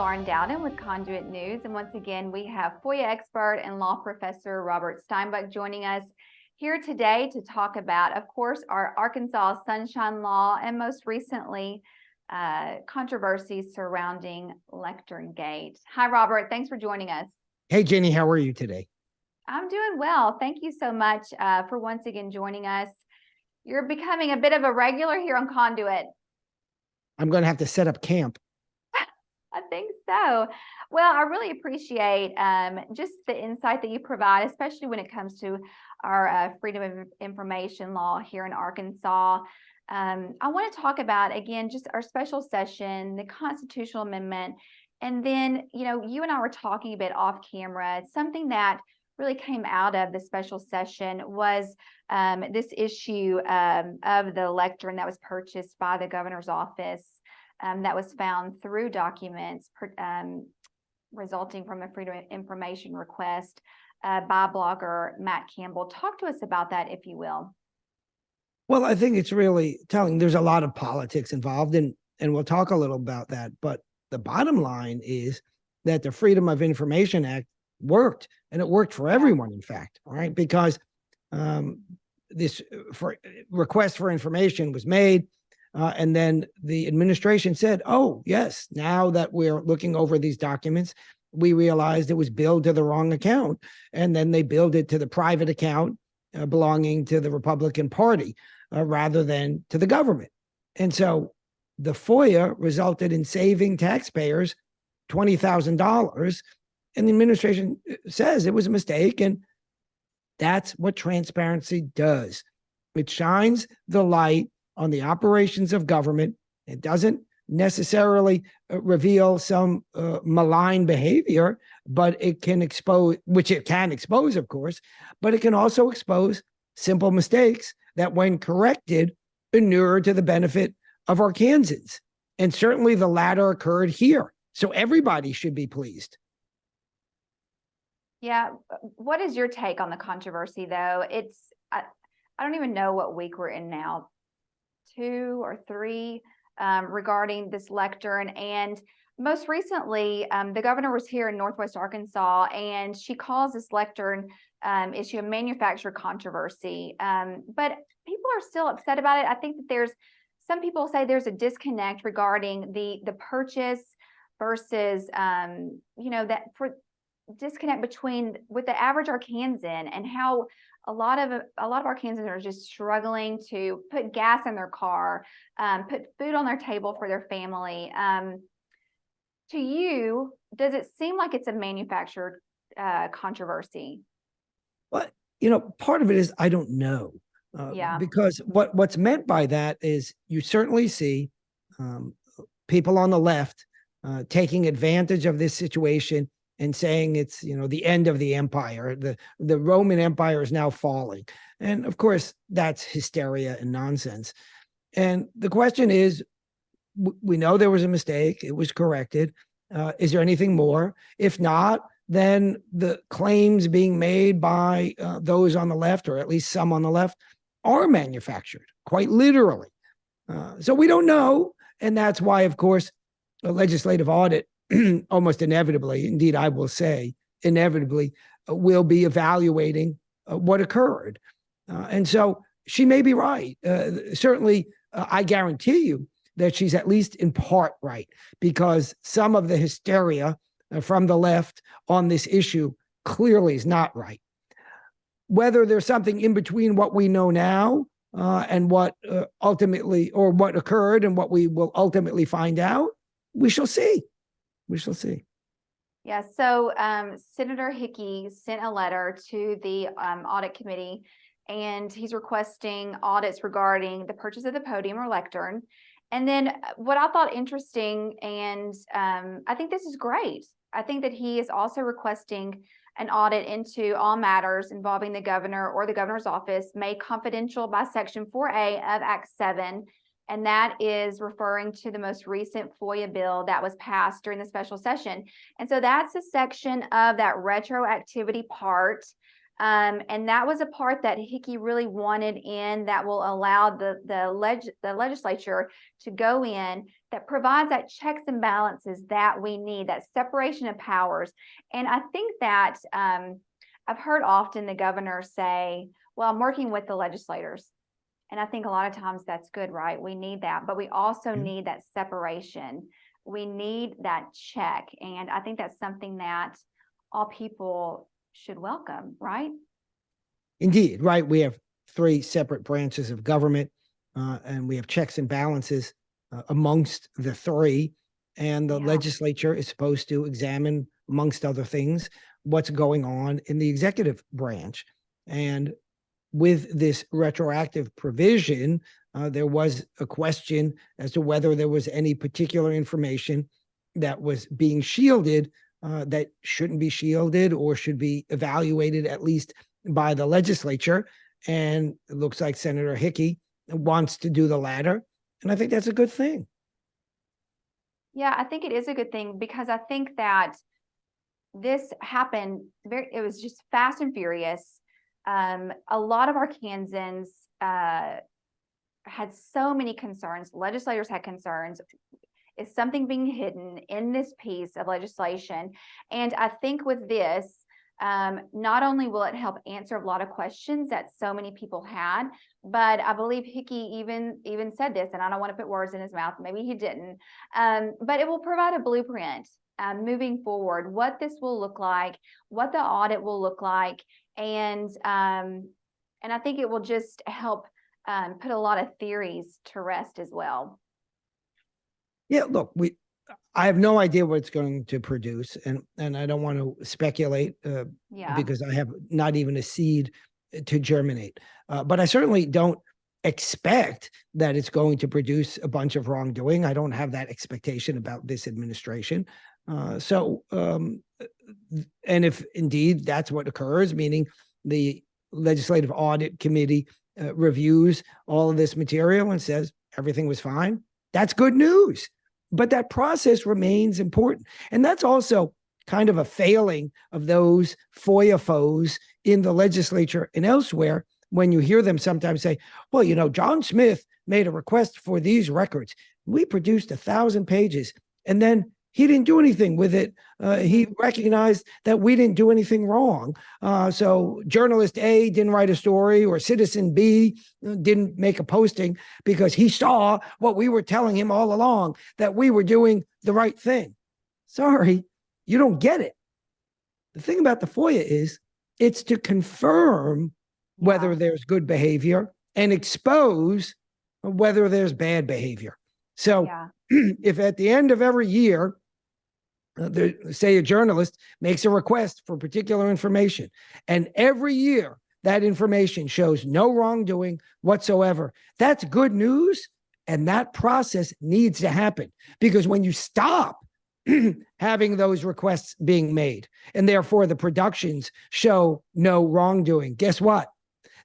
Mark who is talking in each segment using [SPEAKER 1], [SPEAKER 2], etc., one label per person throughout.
[SPEAKER 1] Lauren Dowden with Conduit News, and once again we have FOIA expert and law professor Robert Steinbuch joining us here today to talk about, of course, our Arkansas Sunshine Law and most recently controversies surrounding Lectern Gate. Hi, Robert. Thanks for joining us.
[SPEAKER 2] Hey, Jenny, how are you today?
[SPEAKER 1] I'm doing well. Thank you so much for once again joining us. You're becoming a bit of a regular here on Conduit.
[SPEAKER 2] I'm going to have to set up camp.
[SPEAKER 1] I think so. Well, I really appreciate just the insight that you provide, especially when it comes to our Freedom of Information law here in Arkansas. I want to talk about, again, just our special session, the constitutional amendment, and then, you and I were talking a bit off camera. Something that really came out of the special session was this issue of the lectern that was purchased by the governor's office. That was found through documents resulting from a Freedom of Information request by blogger Matt Campbell. Talk to us about that, if you will.
[SPEAKER 2] Well, I think it's really telling. There's a lot of politics involved, and we'll talk a little about that. But the bottom line is that the Freedom of Information Act worked, and it worked for everyone, in fact, right? Because this request for information was made. And then the administration said, oh, yes, now that we're looking over these documents, we realized it was billed to the wrong account. And then they billed it to the private account belonging to the Republican Party rather than to the government. And so the FOIA resulted in saving taxpayers $20,000. And the administration says it was a mistake. And that's what transparency does. It shines the light on the operations of government. It doesn't necessarily reveal some malign behavior, but it can expose, which it can expose, of course, but it can also expose simple mistakes that, when corrected, inure to the benefit of Arkansans. And certainly the latter occurred here. So everybody should be pleased.
[SPEAKER 1] Yeah. What is your take on the controversy, though? I don't even know what week we're in now. 2 or 3 regarding this lectern. And most recently, the governor was here in Northwest Arkansas, and she calls this lectern issue a manufactured controversy. But people are still upset about it. I think that some people say there's a disconnect regarding the purchase versus, that for disconnect with the average Arkansan, and how a lot of Arkansans are just struggling to put gas in their car, put food on their table for their family. To you, does it seem like it's a manufactured controversy?
[SPEAKER 2] Well, part of it is I don't know. Because what's meant by that is you certainly see people on the left taking advantage of this situation and saying it's, the end of the empire. The Roman Empire is now falling. And of course, that's hysteria and nonsense. And the question is, we know there was a mistake. It was corrected. Is there anything more? If not, then the claims being made by those on the left, or at least some on the left, are manufactured, quite literally. So we don't know. And that's why, of course, a legislative audit almost inevitably, indeed, I will say inevitably, will be evaluating what occurred. And so she may be right. Certainly, I guarantee you that she's at least in part right, because some of the hysteria from the left on this issue clearly is not right. Whether there's something in between what we know now and what ultimately, or what occurred and what we will ultimately find out, we shall see. We shall see.
[SPEAKER 1] Yeah, so Senator Hickey sent a letter to the audit committee, and he's requesting audits regarding the purchase of the podium or lectern. And then what I thought interesting, and I think this is great, I think that he is also requesting an audit into all matters involving the governor or the governor's office made confidential by Section 4A of Act 7. And that is referring to the most recent FOIA bill that was passed during the special session. And so that's a section of that retroactivity part And that was a part that Hickey really wanted in, that will allow the legislature to go in, that provides that checks and balances that we need, that separation of powers. And I think that I've heard often the governor say, well, I'm working with the legislators. And I think a lot of times that's good, right? We need that, but we also need that separation. We need that check. And I think that's something that all people should welcome, right?
[SPEAKER 2] Indeed, right. We have three separate branches of government, and we have checks and balances amongst the three. And the legislature is supposed to examine, amongst other things, what's going on in the executive branch. And with this retroactive provision, there was a question as to whether there was any particular information that was being shielded that shouldn't be shielded or should be evaluated at least by the legislature. And it looks like Senator Hickey wants to do the latter. And I think that's a good thing.
[SPEAKER 1] Yeah, I think it is a good thing, because I think that this happened it was just fast and furious. A lot of Arkansans had so many concerns. Legislators had concerns. Is something being hidden in this piece of legislation? And I think with this, not only will it help answer a lot of questions that so many people had, but I believe Hickey even said this, and I don't want to put words in his mouth, maybe he didn't, but it will provide a blueprint moving forward, what this will look like, what the audit will look like. And I think it will just help put a lot of theories to rest as well.
[SPEAKER 2] Yeah, look, I have no idea what it's going to produce, and I don't want to speculate because I have not even a seed to germinate. But I certainly don't expect that it's going to produce a bunch of wrongdoing. I don't have that expectation about this administration. And if indeed that's what occurs, meaning the Legislative Audit Committee reviews all of this material and says everything was fine, that's good news. But that process remains important. And that's also kind of a failing of those FOIA foes in the legislature and elsewhere, when you hear them sometimes say, well, you know, John Smith made a request for these records. We produced 1,000 pages, and then he didn't do anything with it. He recognized that we didn't do anything wrong. So journalist A didn't write a story, or citizen B didn't make a posting, because he saw what we were telling him all along, that we were doing the right thing. Sorry, you don't get it. The thing about the FOIA is it's to confirm whether there's good behavior and expose whether there's bad behavior. So if at the end of every year, say a journalist makes a request for particular information, and every year that information shows no wrongdoing whatsoever, that's good news. And that process needs to happen, because when you stop having those requests being made, and therefore the productions show no wrongdoing, guess what?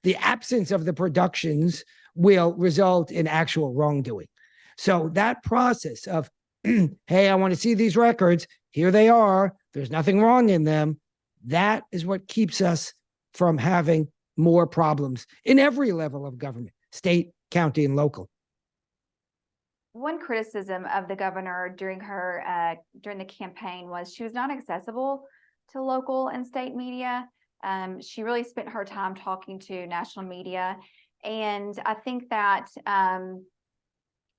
[SPEAKER 2] The absence of the productions will result in actual wrongdoing. So that process of, hey, I want to see these records, here they are, there's nothing wrong in them, that is what keeps us from having more problems in every level of government, state, county, and local.
[SPEAKER 1] One criticism of the governor during the campaign was she was not accessible to local and state media. She really spent her time talking to national media. And I think that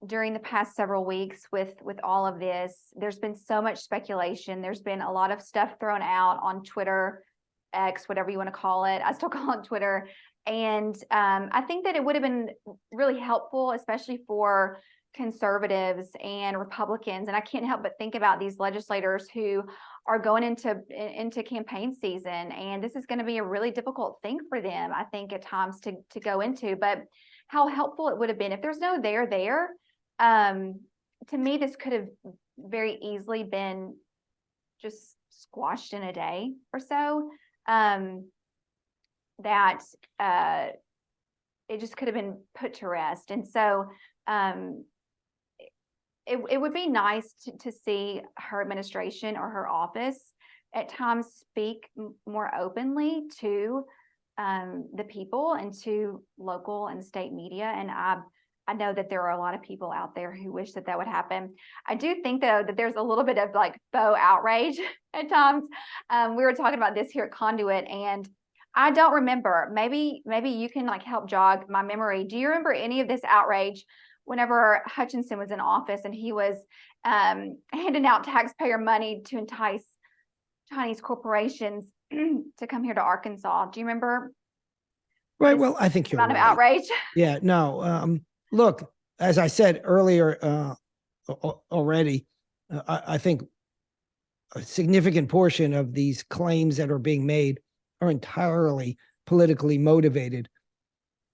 [SPEAKER 1] during the past several weeks with all of this, there's been so much speculation. There's been a lot of stuff thrown out on Twitter, X, whatever you want to call it. I still call it Twitter. And I think that it would have been really helpful, especially for conservatives and Republicans. And I can't help but think about these legislators who are going into campaign season, and this is going to be a really difficult thing for them, I think, at times to go into. But how helpful it would have been if there's no there. To me, this could have very easily been just squashed in a day or so. That it just could have been put to rest. And so it would be nice to see her administration or her office at times speak more openly to the people and to local and state media. And I know that there are a lot of people out there who wish that that would happen. I do think, though, that there's a little bit of like faux outrage at times. We were talking about this here at Conduit, and I don't remember. Maybe you can like help jog my memory. Do you remember any of this outrage whenever Hutchinson was in office and he was handing out taxpayer money to entice Chinese corporations to come here to Arkansas? Do you remember?
[SPEAKER 2] Right. Well, I think you're
[SPEAKER 1] amount
[SPEAKER 2] right.
[SPEAKER 1] of outrage.
[SPEAKER 2] Yeah. No. Look, as I said earlier already, I think a significant portion of these claims that are being made are entirely politically motivated.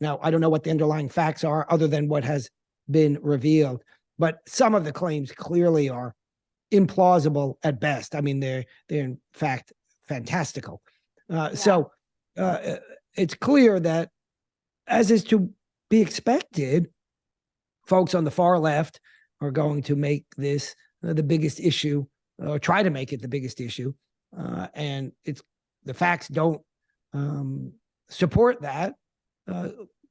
[SPEAKER 2] Now, I don't know what the underlying facts are other than what has been revealed, but some of the claims clearly are implausible at best. I mean, they're in fact fantastical. So it's clear that, as is to be expected, folks on the far left are going to make this the biggest issue, or try to make it the biggest issue. And the facts don't support that,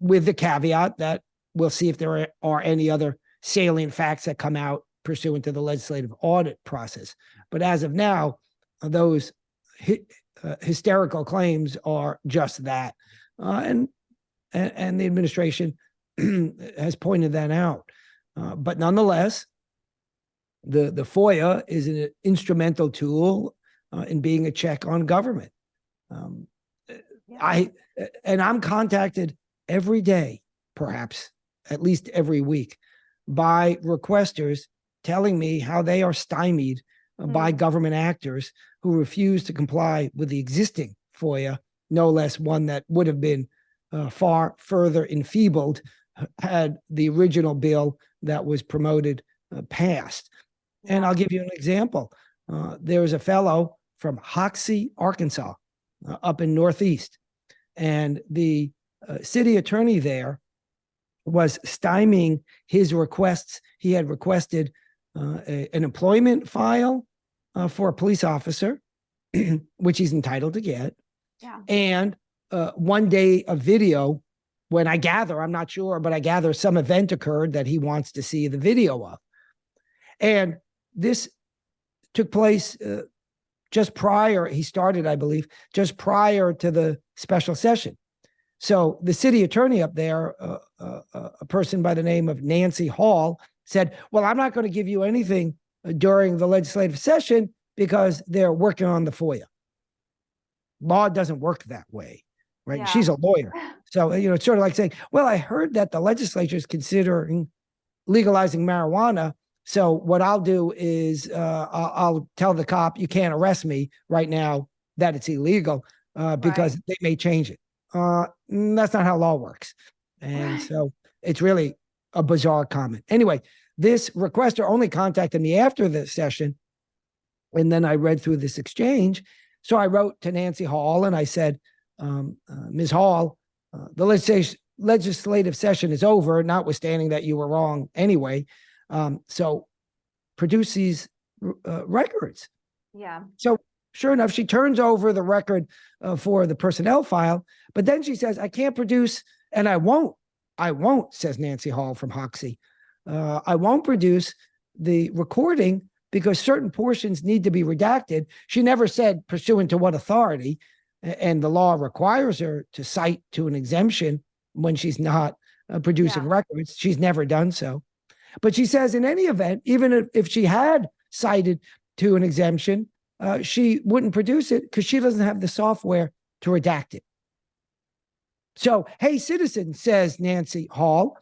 [SPEAKER 2] with the caveat that we'll see if there are any other salient facts that come out pursuant to the legislative audit process. But as of now, those hysterical claims are just that. And the administration has pointed that out. But nonetheless, the FOIA is an instrumental tool in being a check on government. I'm contacted every day, perhaps at least every week, by requesters telling me how they are stymied by government actors who refuse to comply with the existing FOIA, no less one that would have been far further enfeebled had the original bill that was promoted passed. And I'll give you an example. There was a fellow from Hoxie, Arkansas, up in Northeast, and the city attorney there was stymieing his requests. He had requested an employment file for a police officer, which he's entitled to get, and 1 day of video when I gather, I'm not sure, but I gather some event occurred that he wants to see the video of. And this took place just prior, he started, I believe, just prior to the special session. So the city attorney up there, a person by the name of Nancy Hall, said, well, I'm not going to give you anything during the legislative session because they're working on the FOIA. Law doesn't work that way, right? Yeah. She's a lawyer. So, it's sort of like saying, well, I heard that the legislature is considering legalizing marijuana. So what I'll do is I'll tell the cop, you can't arrest me right now that it's illegal because they may change it. That's not how law works. And so it's really a bizarre comment. Anyway, this requester only contacted me after the session. And then I read through this exchange. So I wrote to Nancy Hall and I said, Ms. Hall, the legislative session is over, notwithstanding that you were wrong anyway. So produce these records. Yeah. So sure enough, she turns over the record for the personnel file, but then she says, I can't produce, and I won't, says Nancy Hall from Hoxie. I won't produce the recording because certain portions need to be redacted. She never said pursuant to what authority, and the law requires her to cite to an exemption when she's not producing records. She's never done so. But she says in any event, even if she had cited to an exemption, she wouldn't produce it because she doesn't have the software to redact it. So, hey, citizen, says Nancy Hall,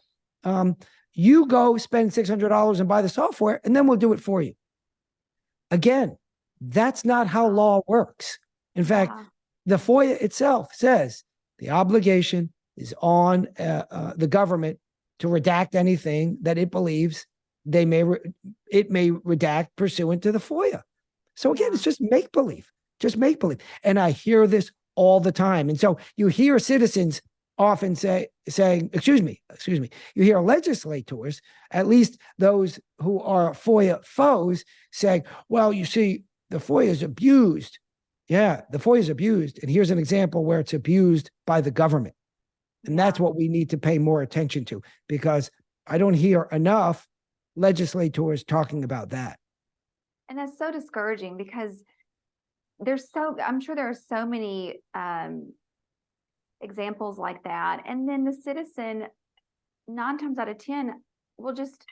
[SPEAKER 2] you go spend $600 and buy the software, and then we'll do it for you. Again, that's not how law works. In fact, the FOIA itself says the obligation is on the government to redact anything that it believes it may redact pursuant to the FOIA. So again, it's just make-believe, And I hear this all the time. And so you hear citizens often saying, excuse me, you hear legislators, at least those who are FOIA foes, saying, well, you see, the FOIA is abused Yeah, the FOIA is abused. And here's an example where it's abused by the government. And that's what we need to pay more attention to, because I don't hear enough legislators talking about that.
[SPEAKER 1] And that's so discouraging, because I'm sure there are so many examples like that. And then the citizen, 9 times out of 10, will just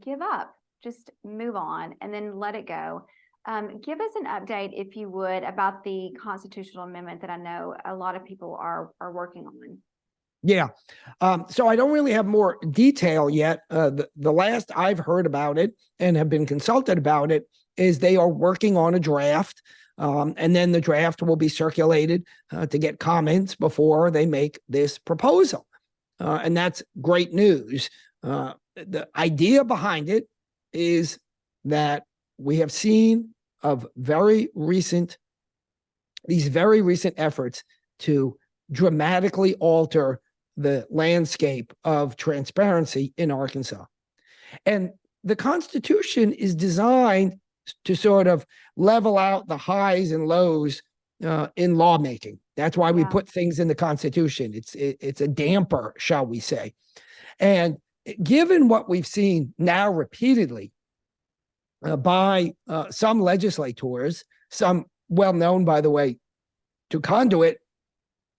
[SPEAKER 1] give up, just move on, and then let it go. Give us an update, if you would, about the constitutional amendment that I know a lot of people are working on.
[SPEAKER 2] Yeah. So I don't really have more detail yet. The last I've heard about it and have been consulted about it is they are working on a draft. And then the draft will be circulated to get comments before they make this proposal. And that's great news. The idea behind it is that we have seen of these very recent efforts to dramatically alter the landscape of transparency in Arkansas. And the Constitution is designed to sort of level out the highs and lows in lawmaking. That's why we put things in the Constitution. It's a damper, shall we say. And given what we've seen now repeatedly by some legislators, some well-known, by the way, to Conduit,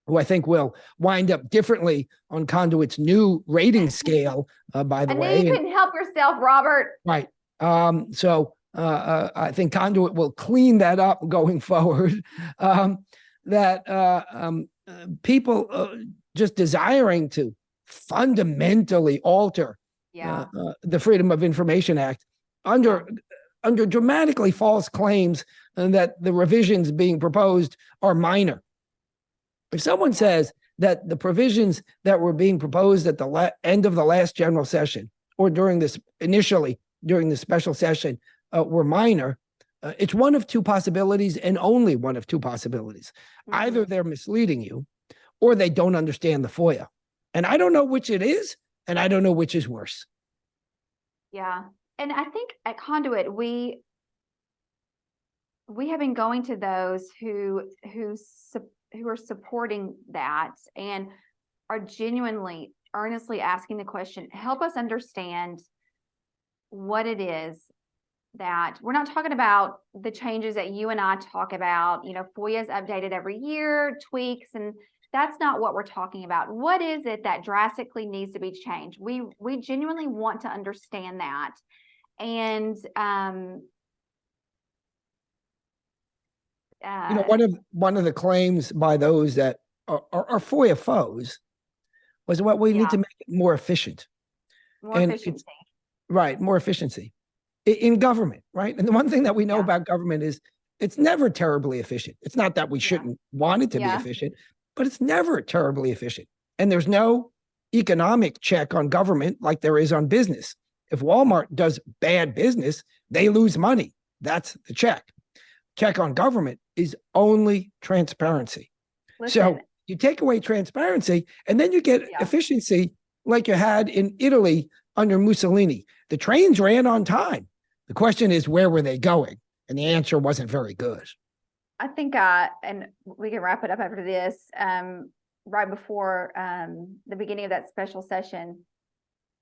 [SPEAKER 2] who I think will wind up differently on Conduit's new rating scale, by the way.
[SPEAKER 1] I knew you couldn't help yourself, Robert.
[SPEAKER 2] Right. So I think Conduit will clean that up going forward. People just desiring to fundamentally alter the Freedom of Information Act under dramatically false claims that the revisions being proposed are minor. If someone says that the provisions that were being proposed at the end of the last general session, or initially during the special session, were minor, it's one of two possibilities, and only one of two possibilities. Either they're misleading you, or they don't understand the FOIA. And I don't know which it is, and I don't know which is worse.
[SPEAKER 1] Yeah. And I think at Conduit, we have been going to those who are supporting that and are genuinely, earnestly asking the question, help us understand what it is that we're not talking about the changes that you and I talk about. FOIA is updated every year, tweaks, and that's not what we're talking about. What is it that drastically needs to be changed? We genuinely want to understand that. And
[SPEAKER 2] one of the claims by those that are FOIA foes was what we need to make it more efficient. More efficiency in government, right? And the one thing that we know about government is it's never terribly efficient. It's not that we shouldn't want it to be efficient, but it's never terribly efficient. And there's no economic check on government like there is on business. If Walmart does bad business, they lose money. That's the check. Check on government is only transparency. So you take away transparency, and then you get efficiency like you had in Italy under Mussolini. The trains ran on time. The question is, where were they going? And the answer wasn't very good.
[SPEAKER 1] I think, and we can wrap it up after this, right before the beginning of that special session,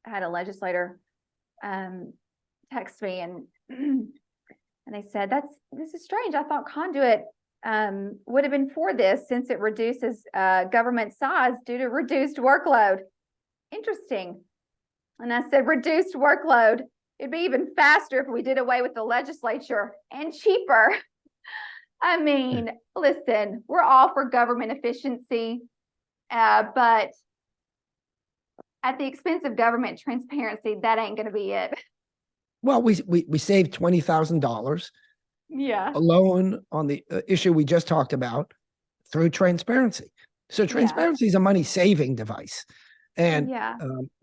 [SPEAKER 1] I had a legislator text me and they said, this is strange. I thought Conduit would have been for this, since it reduces government size due to reduced workload. Interesting. And I said, reduced workload. It'd be even faster if we did away with the legislature, and cheaper. I mean, listen, we're all for government efficiency, but at the expense of government transparency, that ain't going to be it.
[SPEAKER 2] Well, we saved $20,000 alone on the issue we just talked about through transparency. So transparency is a money saving device. And,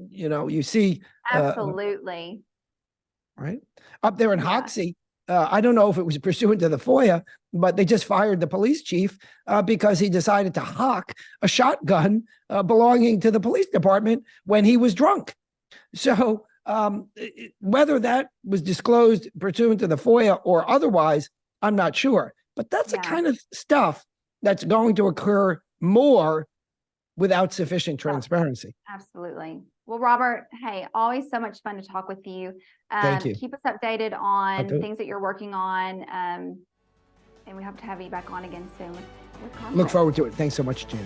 [SPEAKER 2] you see.
[SPEAKER 1] Absolutely.
[SPEAKER 2] Right. Up there in Hoxie, I don't know if it was pursuant to the FOIA, but they just fired the police chief because he decided to hawk a shotgun belonging to the police department when he was drunk. So whether that was disclosed pursuant to the FOIA or otherwise, I'm not sure. But that's the kind of stuff that's going to occur more without sufficient transparency.
[SPEAKER 1] Absolutely. Well, Robert, hey, always so much fun to talk with you.
[SPEAKER 2] Thank you.
[SPEAKER 1] Keep us updated on things that you're working on. And we hope to have you back on again soon with
[SPEAKER 2] Look forward to it. Thanks so much, Jenny.